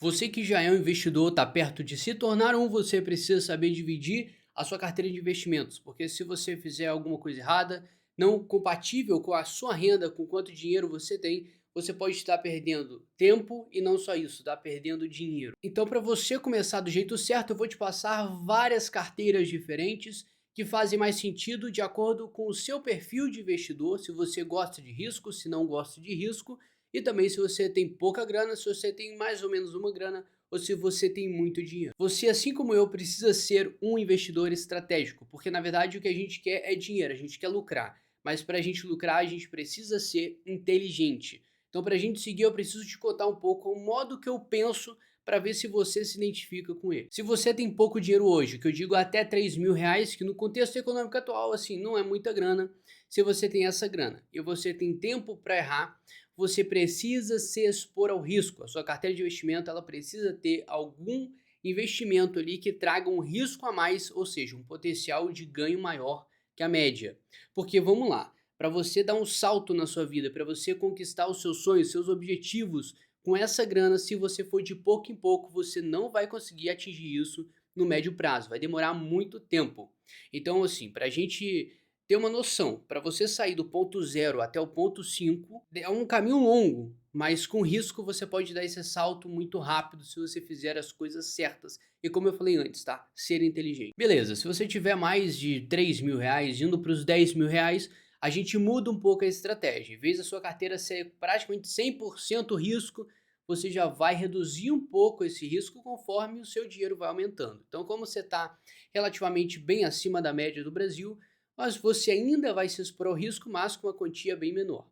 Você que já é um investidor, está perto de se tornar um, você precisa saber dividir a sua carteira de investimentos, porque se você fizer alguma coisa errada, não compatível com a sua renda, com quanto dinheiro você tem, você pode estar perdendo tempo e não só isso, está perdendo dinheiro. Então, para você começar do jeito certo, eu vou te passar várias carteiras diferentes que fazem mais sentido de acordo com o seu perfil de investidor, se você gosta de risco, se não gosta de risco, e também se você tem pouca grana, se você tem mais ou menos uma grana ou se você tem muito dinheiro. Você, assim como eu, precisa ser um investidor estratégico, porque na verdade o que a gente quer é dinheiro, a gente quer lucrar. Mas para a gente lucrar, a gente precisa ser inteligente. Então, para a gente seguir, eu preciso te contar um pouco o modo que eu penso para ver se você se identifica com ele. Se você tem pouco dinheiro hoje, que eu digo até R$ 3.000, que no contexto econômico atual, assim, não é muita grana. Se você tem essa grana e você tem tempo para errar, você precisa se expor ao risco. A sua carteira de investimento ela precisa ter algum investimento ali que traga um risco a mais, ou seja, um potencial de ganho maior que a média. Porque vamos lá, para você dar um salto na sua vida, para você conquistar os seus sonhos, seus objetivos, com essa grana, se você for de pouco em pouco, você não vai conseguir atingir isso no médio prazo, vai demorar muito tempo. Então, assim, para a gente ter uma noção, para você sair do ponto zero até o ponto 5 é um caminho longo, mas com risco você pode dar esse salto muito rápido se você fizer as coisas certas. E como eu falei antes, tá? Ser inteligente. Beleza, se você tiver mais de R$ 3.000 indo para os R$ 10.000, a gente muda um pouco a estratégia. Em vez da sua carteira ser praticamente 100% risco, você já vai reduzir um pouco esse risco conforme o seu dinheiro vai aumentando. Então, como você está relativamente bem acima da média do Brasil, mas você ainda vai se expor ao risco, mas com uma quantia bem menor.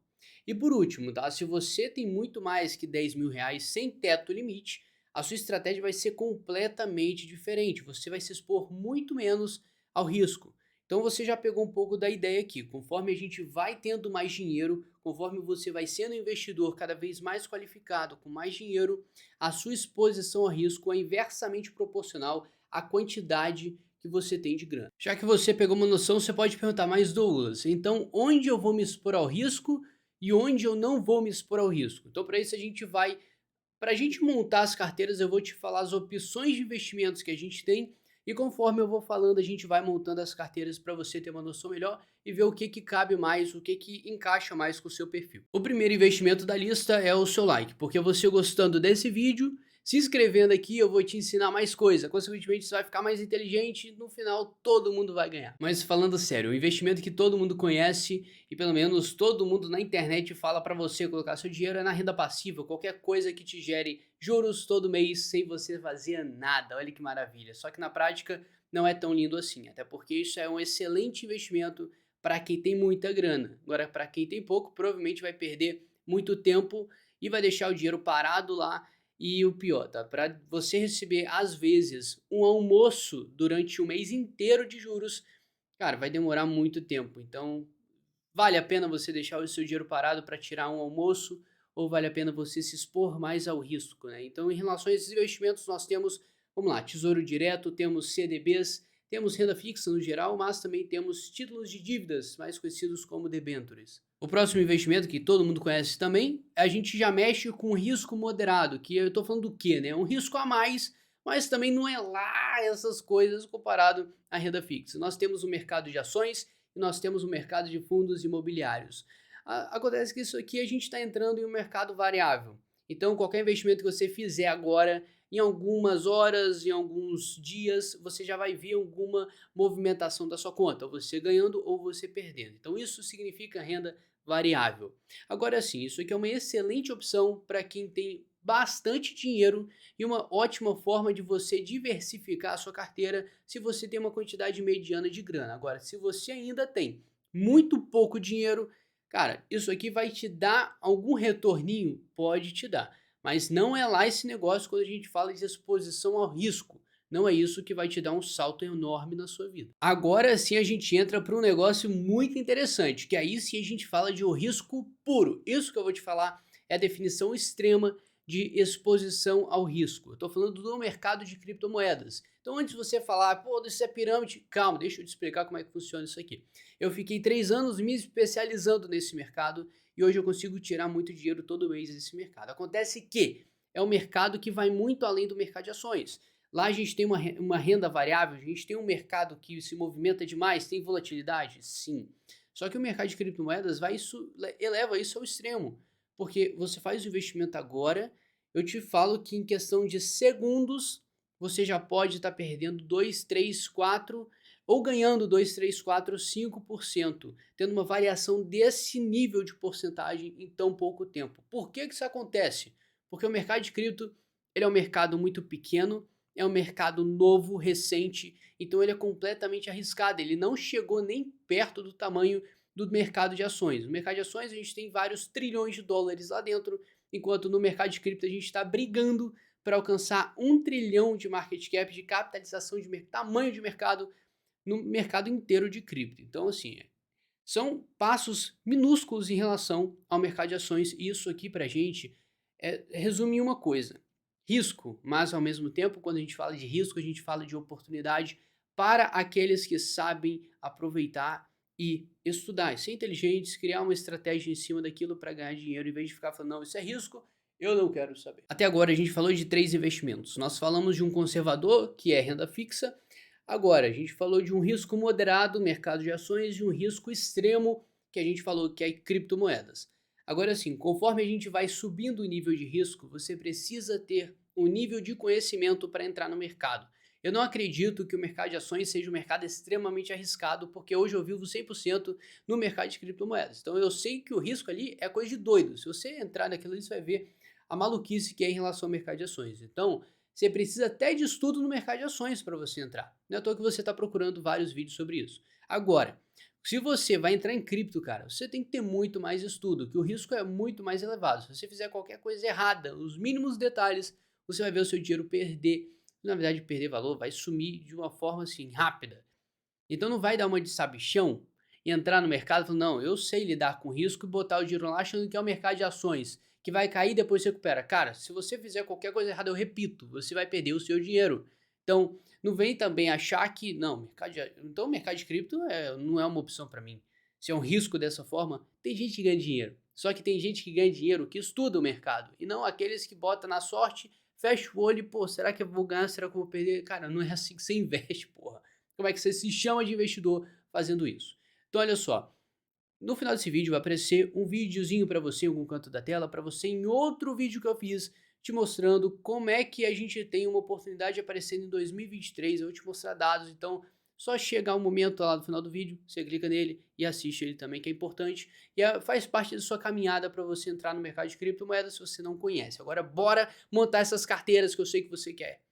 E por último, tá? Se você tem muito mais que R$ 10.000 sem teto limite, a sua estratégia vai ser completamente diferente. Você vai se expor muito menos ao risco. Então você já pegou um pouco da ideia aqui. Conforme a gente vai tendo mais dinheiro, conforme você vai sendo um investidor cada vez mais qualificado, com mais dinheiro, a sua exposição ao risco é inversamente proporcional à quantidade que você tem de grana. Já que você pegou uma noção, você pode perguntar, mas Douglas, então onde eu vou me expor ao risco e onde eu não vou me expor ao risco? Então para isso a gente vai, para a gente montar as carteiras, eu vou te falar as opções de investimentos que a gente tem e conforme eu vou falando, a gente vai montando as carteiras para você ter uma noção melhor e ver o que que cabe mais, o que que encaixa mais com o seu perfil. O primeiro investimento da lista é o seu like, porque você gostando desse vídeo, se inscrevendo aqui, eu vou te ensinar mais coisa. Consequentemente, você vai ficar mais inteligente e no final todo mundo vai ganhar. Mas falando sério, o investimento que todo mundo conhece e pelo menos todo mundo na internet fala para você colocar seu dinheiro é na renda passiva, qualquer coisa que te gere juros todo mês sem você fazer nada. Olha que maravilha. Só que na prática não é tão lindo assim, até porque isso é um excelente investimento para quem tem muita grana. Agora, para quem tem pouco, provavelmente vai perder muito tempo e vai deixar o dinheiro parado lá. E o pior, tá? Para você receber, às vezes, um almoço durante um mês inteiro de juros, cara, vai demorar muito tempo. Então, vale a pena você deixar o seu dinheiro parado para tirar um almoço ou vale a pena você se expor mais ao risco, né? Então, em relação a esses investimentos, nós temos, vamos lá, Tesouro Direto, temos CDBs, temos renda fixa no geral, mas também temos títulos de dívidas, mais conhecidos como debêntures. O próximo investimento que todo mundo conhece também, a gente já mexe com risco moderado, que eu estou falando do quê, né? Um risco a mais, mas também não é lá essas coisas comparado à renda fixa. Nós temos o mercado de ações e nós temos o mercado de fundos imobiliários. Acontece que isso aqui a gente está entrando em um mercado variável. Então, qualquer investimento que você fizer agora, em algumas horas, em alguns dias, você já vai ver alguma movimentação da sua conta, ou você ganhando ou você perdendo. Então, isso significa renda variável. Agora sim, isso aqui é uma excelente opção para quem tem bastante dinheiro e uma ótima forma de você diversificar a sua carteira se você tem uma quantidade mediana de grana. Agora, se você ainda tem muito pouco dinheiro, cara, isso aqui vai te dar algum retorninho? Pode te dar, mas não é lá esse negócio quando a gente fala de exposição ao risco. Não é isso que vai te dar um salto enorme na sua vida. Agora sim a gente entra para um negócio muito interessante, que aí sim a gente fala de o risco puro. Isso que eu vou te falar é a definição extrema de exposição ao risco. Eu estou falando do mercado de criptomoedas. Então antes de você falar, pô, isso é pirâmide, calma, deixa eu te explicar como é que funciona isso aqui. Eu fiquei 3 anos me especializando nesse mercado e hoje eu consigo tirar muito dinheiro todo mês desse mercado. Acontece que é um mercado que vai muito além do mercado de ações. Lá a gente tem uma renda variável, a gente tem um mercado que se movimenta demais, tem volatilidade? Sim. Só que o mercado de criptomoedas eleva isso ao extremo, porque você faz o investimento agora, eu te falo que em questão de segundos você já pode estar perdendo 2, 3, 4 ou ganhando 2, 3, 4, 5%, tendo uma variação desse nível de porcentagem em tão pouco tempo. Por que isso acontece? Porque o mercado de cripto ele é um mercado muito pequeno, é um mercado novo, recente, então ele é completamente arriscado, ele não chegou nem perto do tamanho do mercado de ações. No mercado de ações a gente tem vários trilhões de dólares lá dentro, enquanto no mercado de cripto a gente está brigando para alcançar 1 trilhão de market cap, de capitalização de tamanho de mercado no mercado inteiro de cripto. Então, assim, são passos minúsculos em relação ao mercado de ações, e isso aqui pra gente resume em uma coisa: risco, mas ao mesmo tempo, quando a gente fala de risco, a gente fala de oportunidade para aqueles que sabem aproveitar e estudar, e ser inteligentes, criar uma estratégia em cima daquilo para ganhar dinheiro, em vez de ficar falando, não, isso é risco, eu não quero saber. Até agora a gente falou de 3 investimentos. Nós falamos de um conservador, que é renda fixa. Agora, a gente falou de um risco moderado, mercado de ações, e um risco extremo, que a gente falou que é criptomoedas. Agora sim, conforme a gente vai subindo o nível de risco, você precisa ter um nível de conhecimento para entrar no mercado. Eu não acredito que o mercado de ações seja um mercado extremamente arriscado, porque hoje eu vivo 100% no mercado de criptomoedas. Então eu sei que o risco ali é coisa de doido. Se você entrar naquilo ali, você vai ver a maluquice que é em relação ao mercado de ações. Então, você precisa até de estudo no mercado de ações para você entrar. Não é à toa que você está procurando vários vídeos sobre isso. Agora, se você vai entrar em cripto, cara, você tem que ter muito mais estudo, que o risco é muito mais elevado. Se você fizer qualquer coisa errada, os mínimos detalhes, você vai ver o seu dinheiro perder. Na verdade, perder valor vai sumir de uma forma assim rápida. Então não vai dar uma de sabichão e entrar no mercado e falar, não, eu sei lidar com risco e botar o dinheiro lá achando que é o mercado de ações, que vai cair e depois se recupera. Cara, se você fizer qualquer coisa errada, eu repito, você vai perder o seu dinheiro. Então, não vem também achar que, não, então o mercado de cripto não é uma opção para mim. Se é um risco dessa forma, tem gente que ganha dinheiro. Só que tem gente que ganha dinheiro que estuda o mercado, e não aqueles que botam na sorte, fecha o olho e, pô, será que eu vou ganhar, será que eu vou perder? Cara, não é assim que você investe, porra. Como é que você se chama de investidor fazendo isso? Então, olha só. No final desse vídeo vai aparecer um videozinho para você em algum canto da tela, para você em outro vídeo que eu fiz, te mostrando como é que a gente tem uma oportunidade aparecendo em 2023. Eu vou te mostrar dados, então só chegar um momento lá no final do vídeo, você clica nele e assiste ele também, que é importante. E faz parte da sua caminhada para você entrar no mercado de criptomoedas se você não conhece. Agora bora montar essas carteiras que eu sei que você quer.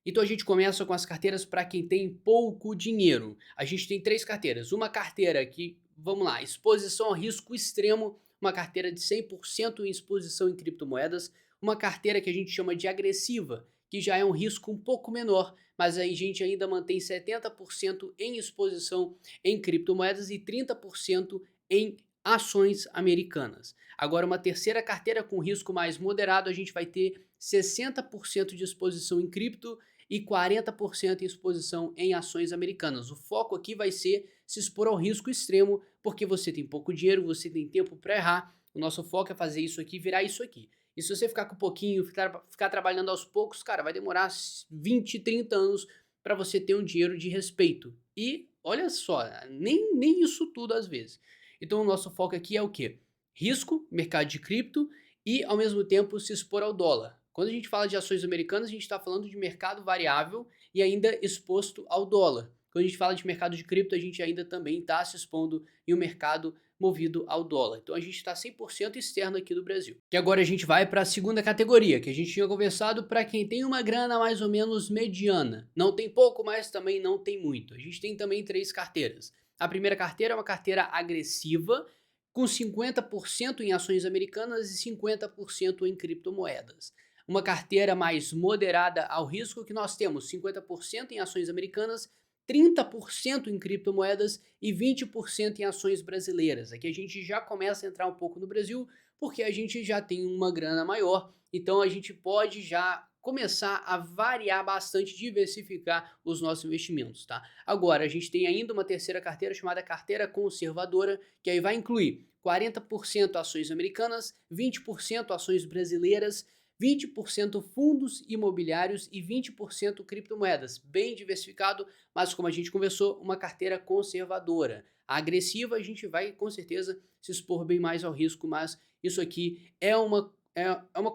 Então a gente começa com as carteiras para quem tem pouco dinheiro. A gente tem 3 carteiras. Uma carteira que, vamos lá, exposição ao risco extremo, uma carteira de 100% em exposição em criptomoedas. Uma carteira que a gente chama de agressiva, que já é um risco um pouco menor, mas aí a gente ainda mantém 70% em exposição em criptomoedas e 30% em ações americanas. Agora, uma terceira carteira com risco mais moderado, a gente vai ter 60% de exposição em cripto e 40% em exposição em ações americanas. O foco aqui vai ser se expor ao risco extremo, porque você tem pouco dinheiro, você tem tempo para errar. O nosso foco é fazer isso aqui virar isso aqui. E se você ficar com pouquinho, ficar trabalhando aos poucos, cara, vai demorar 20, 30 anos para você ter um dinheiro de respeito. E olha só, nem isso tudo às vezes. Então o nosso foco aqui é o quê? Risco, mercado de cripto e ao mesmo tempo se expor ao dólar. Quando a gente fala de ações americanas, a gente está falando de mercado variável e ainda exposto ao dólar. Quando a gente fala de mercado de cripto, a gente ainda também está se expondo em um mercado movido ao dólar. Então a gente está 100% externo aqui do Brasil. E agora a gente vai para a segunda categoria, que a gente tinha conversado para quem tem uma grana mais ou menos mediana. Não tem pouco, mas também não tem muito. A gente tem também 3 carteiras. A primeira carteira é uma carteira agressiva, com 50% em ações americanas e 50% em criptomoedas. Uma carteira mais moderada ao risco, que nós temos 50% em ações americanas, 30% em criptomoedas e 20% em ações brasileiras. Aqui a gente já começa a entrar um pouco no Brasil, porque a gente já tem uma grana maior, então a gente pode já começar a variar bastante, diversificar os nossos investimentos, tá? Agora, a gente tem ainda uma terceira carteira chamada carteira conservadora, que aí vai incluir 40% ações americanas, 20% ações brasileiras, 20% fundos imobiliários e 20% criptomoedas. Bem diversificado, mas como a gente conversou, uma carteira conservadora. A agressiva a gente vai com certeza se expor bem mais ao risco, mas isso aqui é uma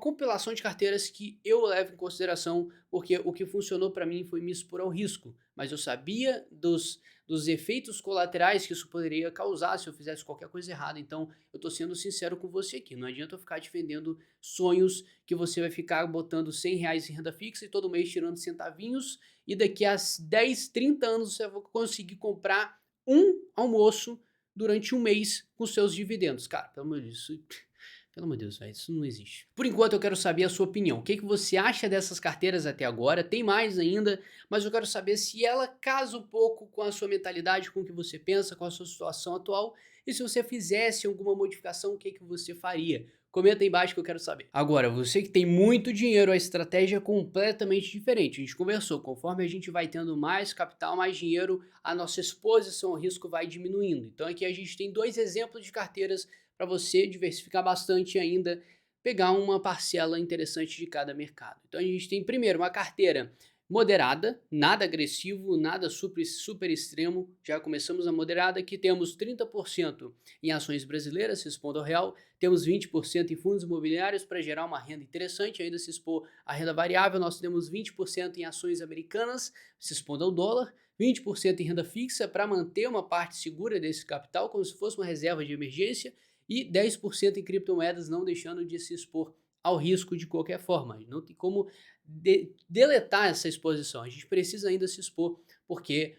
compilação de carteiras que eu levo em consideração, porque o que funcionou para mim foi me expor ao risco, mas eu sabia dos efeitos colaterais que isso poderia causar se eu fizesse qualquer coisa errada. Então, eu estou sendo sincero com você aqui. Não adianta eu ficar defendendo sonhos que você vai ficar botando R$ 100 em renda fixa e todo mês tirando centavinhos, e daqui a 10, 30 anos você vai conseguir comprar um almoço durante um mês com seus dividendos. Cara, pelo amor de Deus, pelo amor de Deus, velho, isso não existe. Por enquanto eu quero saber a sua opinião. O que você acha dessas carteiras até agora? Tem mais ainda, mas eu quero saber se ela casa um pouco com a sua mentalidade, com o que você pensa, com a sua situação atual. E se você fizesse alguma modificação, o que você faria? Comenta aí embaixo que eu quero saber. Agora, você que tem muito dinheiro, a estratégia é completamente diferente. A gente conversou, conforme a gente vai tendo mais capital, mais dinheiro, a nossa exposição ao risco vai diminuindo. Então aqui a gente tem dois exemplos de carteiras para você diversificar bastante e ainda pegar uma parcela interessante de cada mercado. Então a gente tem primeiro uma carteira moderada, nada agressivo, nada super extremo. Já começamos a moderada, aqui temos 30% em ações brasileiras, se expondo ao real, temos 20% em fundos imobiliários para gerar uma renda interessante, ainda se expor à renda variável, nós temos 20% em ações americanas, se expondo ao dólar, 20% em renda fixa para manter uma parte segura desse capital, como se fosse uma reserva de emergência, e 10% em criptomoedas, não deixando de se expor ao risco de qualquer forma. Não tem como deletar essa exposição, a gente precisa ainda se expor, porque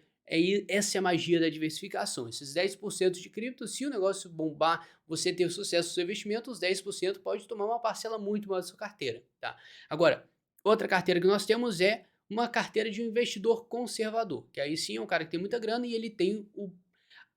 essa é a magia da diversificação. Esses 10% de cripto, se o negócio bombar, você ter sucesso no seu investimento, os 10% pode tomar uma parcela muito maior da sua carteira. Tá? Agora, outra carteira que nós temos é uma carteira de um investidor conservador, que aí sim é um cara que tem muita grana e ele tem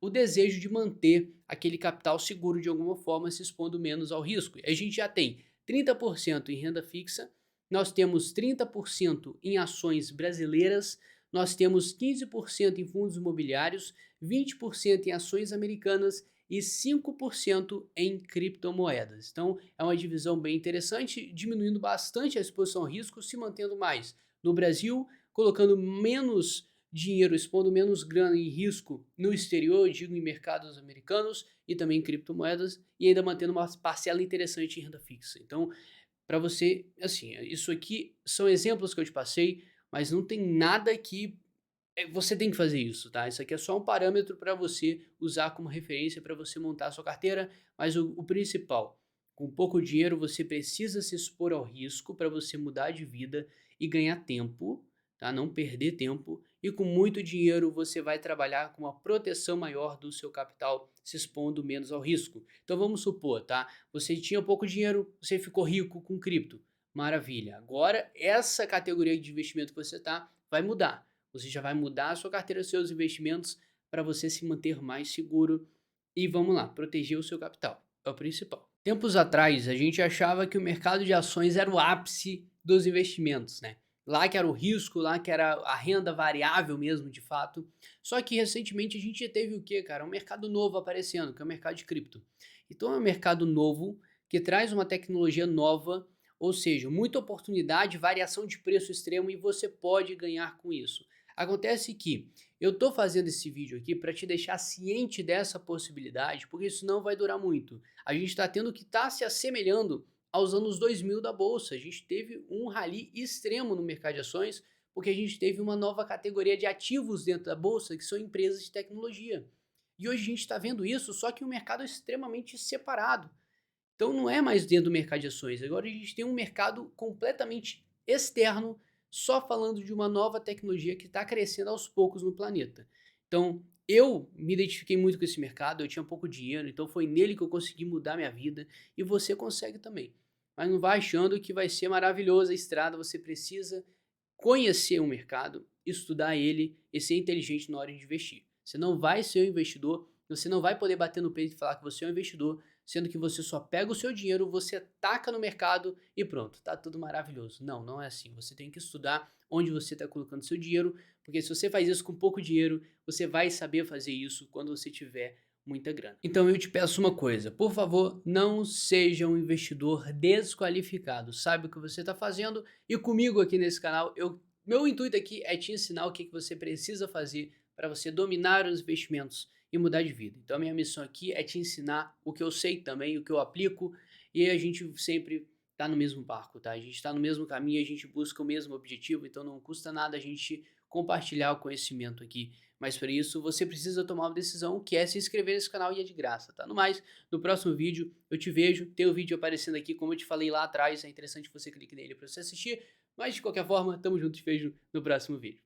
o desejo de manter aquele capital seguro de alguma forma, se expondo menos ao risco. A gente já tem 30% em renda fixa, nós temos 30% em ações brasileiras, nós temos 15% em fundos imobiliários, 20% em ações americanas e 5% em criptomoedas. Então é uma divisão bem interessante, diminuindo bastante a exposição ao risco, se mantendo mais no Brasil, colocando menos dinheiro, expondo menos grana e risco no exterior, eu digo em mercados americanos e também em criptomoedas, e ainda mantendo uma parcela interessante em renda fixa. Então, para você, assim, isso aqui são exemplos que eu te passei, mas não tem nada que você tem que fazer isso, tá? Isso aqui é só um parâmetro para você usar como referência para você montar a sua carteira, mas o principal, com pouco dinheiro você precisa se expor ao risco para você mudar de vida e ganhar tempo, tá? Não perder tempo, e com muito dinheiro você vai trabalhar com uma proteção maior do seu capital, se expondo menos ao risco. Então vamos supor, tá? Você tinha pouco dinheiro, você ficou rico com cripto. Maravilha. Agora essa categoria de investimento que você tá vai mudar. Você já vai mudar a sua carteira, os seus investimentos para você se manter mais seguro e vamos lá, proteger o seu capital. É o principal. Tempos atrás, a gente achava que o mercado de ações era o ápice dos investimentos, né? Lá que era o risco, lá que era a renda variável mesmo, de fato. Só que recentemente a gente teve o quê, cara? Um mercado novo aparecendo, que é o mercado de cripto. Então é um mercado novo que traz uma tecnologia nova, ou seja, muita oportunidade, variação de preço extremo e você pode ganhar com isso. Acontece que eu estou fazendo esse vídeo aqui para te deixar ciente dessa possibilidade, porque isso não vai durar muito. A gente está tendo que estar se assemelhando aos anos 2000 da bolsa. A gente teve um rally extremo no mercado de ações, porque a gente teve uma nova categoria de ativos dentro da bolsa, que são empresas de tecnologia. E hoje a gente está vendo isso, só que o mercado é extremamente separado. Então não é mais dentro do mercado de ações, agora a gente tem um mercado completamente externo, só falando de uma nova tecnologia que está crescendo aos poucos no planeta. Então eu me identifiquei muito com esse mercado, eu tinha pouco dinheiro, então foi nele que eu consegui mudar minha vida e você consegue também. Mas não vai achando que vai ser maravilhosa a estrada, você precisa conhecer o mercado, estudar ele e ser inteligente na hora de investir. Você não vai ser um investidor, você não vai poder bater no peito e falar que você é um investidor, sendo que você só pega o seu dinheiro, você taca no mercado e pronto, tá tudo maravilhoso. Não, não é assim. Você tem que estudar onde você está colocando seu dinheiro, porque se você faz isso com pouco dinheiro, você vai saber fazer isso quando você tiver muita grana. Então eu te peço uma coisa, por favor, não seja um investidor desqualificado. Sabe o que você está fazendo e comigo aqui nesse canal, meu intuito aqui é te ensinar o que você precisa fazer para você dominar os investimentos e mudar de vida. Então a minha missão aqui é te ensinar o que eu sei também, o que eu aplico e a gente sempre tá no mesmo barco, tá? A gente está no mesmo caminho, a gente busca o mesmo objetivo, então não custa nada a gente compartilhar o conhecimento aqui. Mas para isso você precisa tomar uma decisão que é se inscrever nesse canal e é de graça, tá? No mais, no próximo vídeo eu te vejo, tem o vídeo aparecendo aqui, como eu te falei lá atrás, é interessante que você clique nele para você assistir. Mas de qualquer forma, tamo junto, te vejo no próximo vídeo.